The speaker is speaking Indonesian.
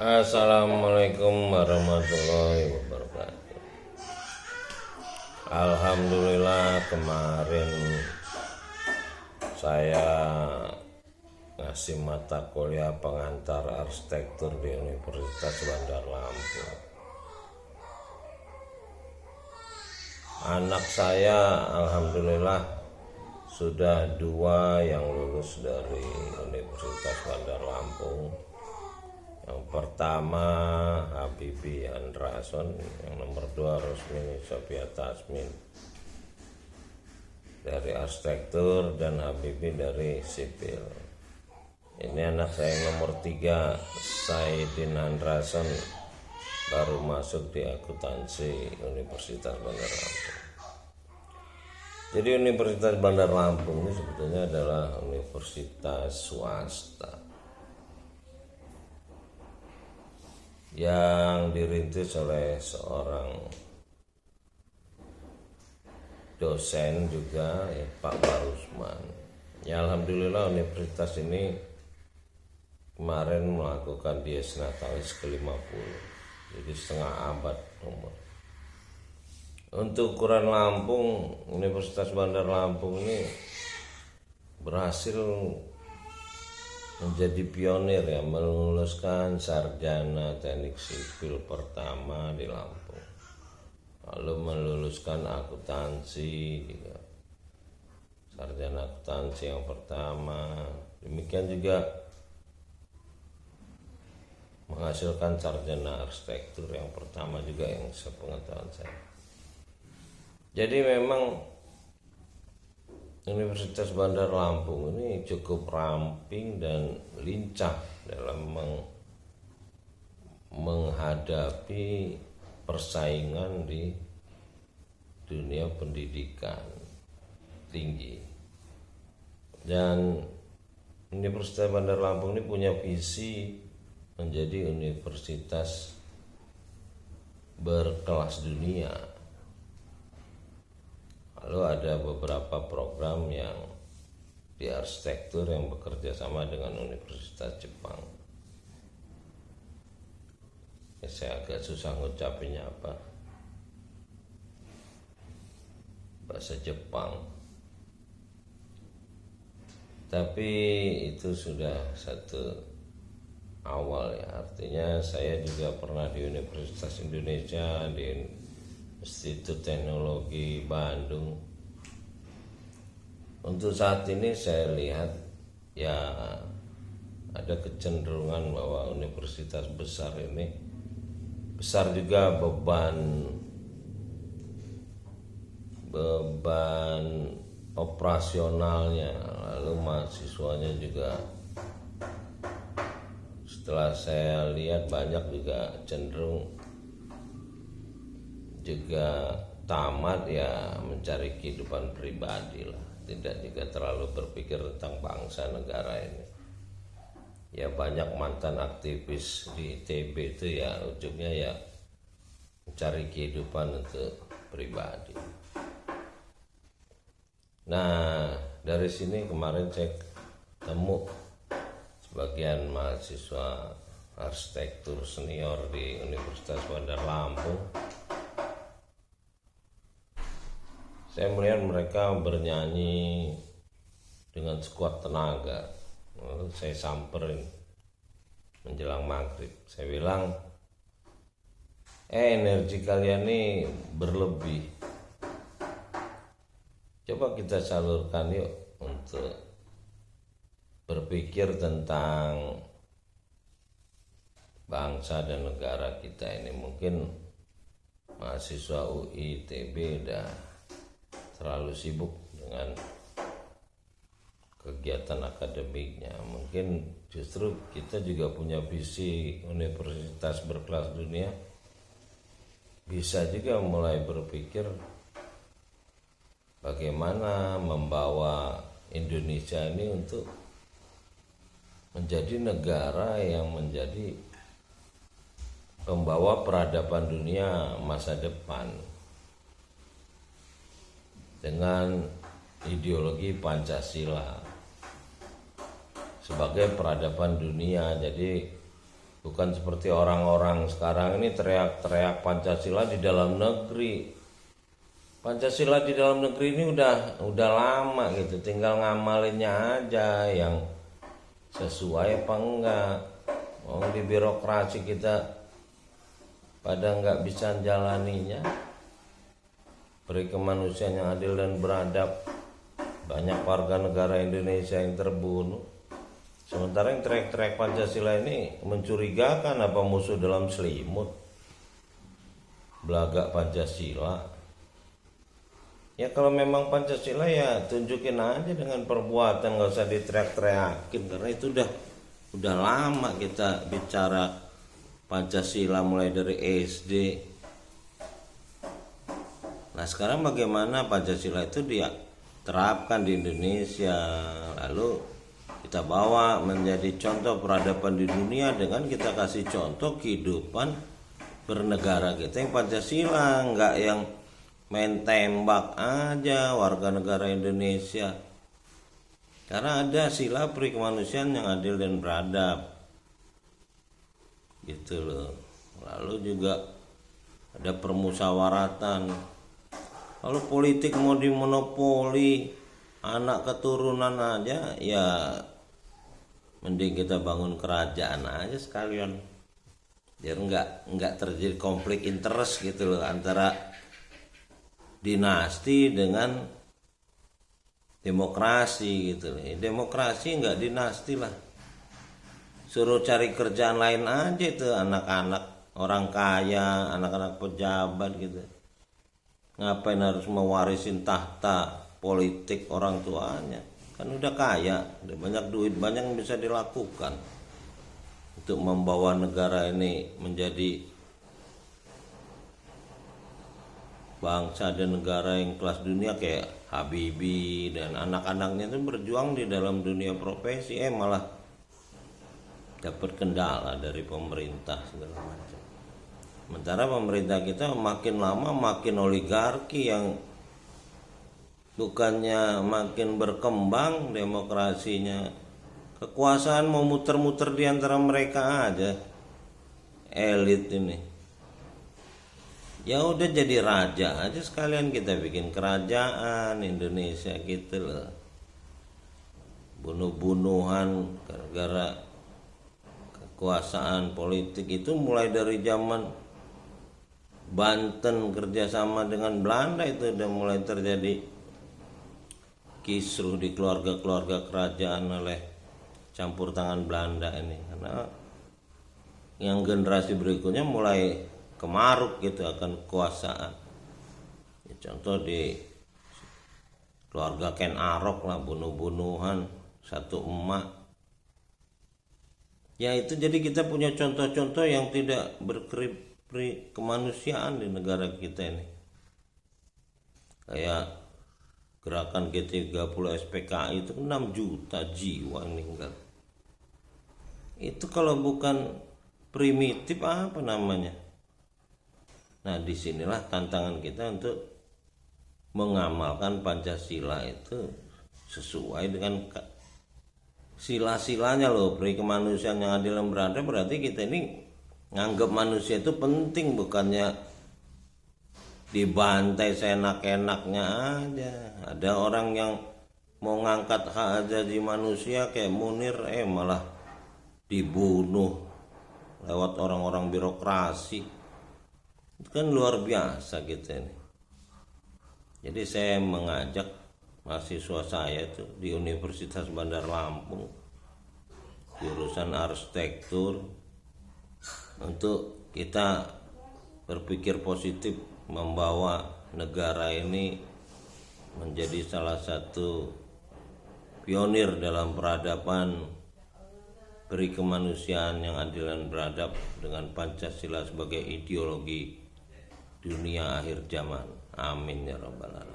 Assalamualaikum warahmatullahi wabarakatuh. Alhamdulillah kemarin saya ngasih mata kuliah pengantar arsitektur di Universitas Bandar Lampung. Anak saya alhamdulillah sudah 2 yang lulus dari Universitas Bandar Lampung. Yang pertama Habibie Andrason, yang nomor 2 Rosmini Sophia Tasmin dari arsitektur, dan Habibie dari sipil. Ini anak saya yang nomor 3 Saidin Andrason, baru masuk di akuntansi Universitas Bandar Lampung. Jadi Universitas Bandar Lampung ini sebetulnya adalah universitas swasta yang dirintis oleh seorang dosen juga, ya, Pak Barusman. Ya, alhamdulillah universitas ini kemarin melakukan Dies Natalis ke-50, jadi setengah abad umur. Untuk ukuran Lampung, Universitas Bandar Lampung ini berhasil menjadi pionir, ya, meluluskan sarjana teknik sipil pertama di Lampung, lalu meluluskan akuntansi juga, sarjana akuntansi yang pertama. Demikian juga menghasilkan sarjana arsitektur yang pertama juga, yang sepengetahuan saya. Jadi memang Universitas Bandar Lampung ini cukup ramping dan lincah dalam menghadapi persaingan di dunia pendidikan tinggi. Dan Universitas Bandar Lampung ini punya visi menjadi universitas berkelas dunia. Lalu ada beberapa program yang di arsitektur yang bekerja sama dengan Universitas Jepang. Ya, saya agak susah ngucapinnya apa, bahasa Jepang. Tapi itu sudah satu awal, ya. Artinya saya juga pernah di Universitas Indonesia, di Institut Teknologi Bandung. Untuk saat ini saya lihat, ya, ada kecenderungan bahwa universitas besar ini besar juga beban operasionalnya, lalu mahasiswanya juga, setelah saya lihat, banyak juga cenderung juga tamat, ya, mencari kehidupan pribadi lah, tidak juga terlalu berpikir tentang bangsa negara ini. Ya, banyak mantan aktivis di ITB itu, ya, ujungnya ya mencari kehidupan untuk pribadi. Nah, dari sini kemarin saya temu sebagian mahasiswa arsitektur senior di Universitas Bandar Lampung. Saya melihat mereka bernyanyi dengan sekuat tenaga. Lalu saya samperin menjelang maghrib. Saya bilang, energi kalian ini berlebih. Coba kita salurkan yuk untuk berpikir tentang bangsa dan negara kita ini. Mungkin mahasiswa UI ITB udah terlalu sibuk dengan kegiatan akademiknya. Mungkin justru kita juga punya visi universitas berkelas dunia, bisa juga mulai berpikir bagaimana membawa Indonesia ini untuk menjadi negara yang menjadi pembawa peradaban dunia masa depan dengan ideologi Pancasila sebagai peradaban dunia. Jadi Bukan seperti orang-orang sekarang ini teriak-teriak Pancasila di dalam negeri. Pancasila di dalam negeri ini udah lama gitu, tinggal ngamalinnya aja yang sesuai apa enggak. Mau di birokrasi kita pada nggak bisa jalaninya. Beri kemanusiaan yang adil dan beradab. Banyak warga negara Indonesia yang terbunuh. Sementara yang teriak-teriak Pancasila ini mencurigakan, apa musuh dalam selimut. Belagak Pancasila. Ya kalau memang Pancasila ya tunjukin aja dengan perbuatan, nggak usah diteriak-teriakin, karena itu udah lama kita bicara Pancasila mulai dari SD. Nah sekarang bagaimana Pancasila itu dia terapkan di Indonesia, lalu kita bawa menjadi contoh peradaban di dunia dengan kita kasih contoh kehidupan bernegara kita yang Pancasila, nggak yang main tembak aja warga negara Indonesia. Karena ada sila peri kemanusiaan yang adil dan beradab, gitu loh. Lalu juga ada permusyawaratan. Lalu politik mau dimonopoli anak keturunan aja, ya mending kita bangun kerajaan aja sekalian, biar nggak terjadi konflik interest gitu loh antara dinasti dengan demokrasi gitu loh. Demokrasi nggak dinasti lah, suruh cari kerjaan lain aja itu anak-anak orang kaya, anak-anak pejabat gitu. Ngapain harus mewarisin tahta politik orang tuanya? Kan udah kaya, udah banyak duit, banyak yang bisa dilakukan untuk membawa negara ini menjadi bangsa dan negara yang kelas dunia kayak Habibie dan anak-anaknya itu berjuang di dalam dunia profesi, malah dapat kendala dari pemerintah segala macam. Sementara pemerintah kita makin lama makin oligarki yang bukannya makin berkembang demokrasinya, kekuasaan mau muter-muter di antara mereka aja, elit ini. Ya udah jadi raja aja sekalian, kita bikin kerajaan Indonesia gitu loh. Bunuh-bunuhan gara-gara kekuasaan politik itu mulai dari zaman Banten kerjasama dengan Belanda itu udah mulai terjadi kisruh di keluarga-keluarga kerajaan oleh campur tangan Belanda ini. Karena yang generasi berikutnya mulai kemaruk gitu akan kekuasaan. Ya, contoh di keluarga Ken Arok lah, bunuh-bunuhan satu emak. Ya itu jadi kita punya contoh-contoh yang tidak berperi kemanusiaan di negara kita ini. Kayak gerakan G30 SPKI itu 6 juta jiwa yang meninggal. Itu kalau bukan primitif apa namanya? Nah disinilah tantangan kita untuk mengamalkan Pancasila itu sesuai dengan sila-silanya loh. Peri kemanusiaan yang adil dan beradab, berarti kita ini nganggap manusia itu penting, bukannya dibantai seenak-enaknya aja. Ada orang yang mau ngangkat hak asasi manusia kayak Munir, malah dibunuh lewat orang-orang birokrasi. Itu kan luar biasa gitu ini. Jadi saya mengajak mahasiswa saya itu di Universitas Bandar Lampung, jurusan arsitektur, untuk kita berpikir positif, membawa negara ini menjadi salah satu pionir dalam peradaban beri kemanusiaan yang adil dan beradab dengan Pancasila sebagai ideologi dunia akhir zaman. Amin ya rabbal alamin.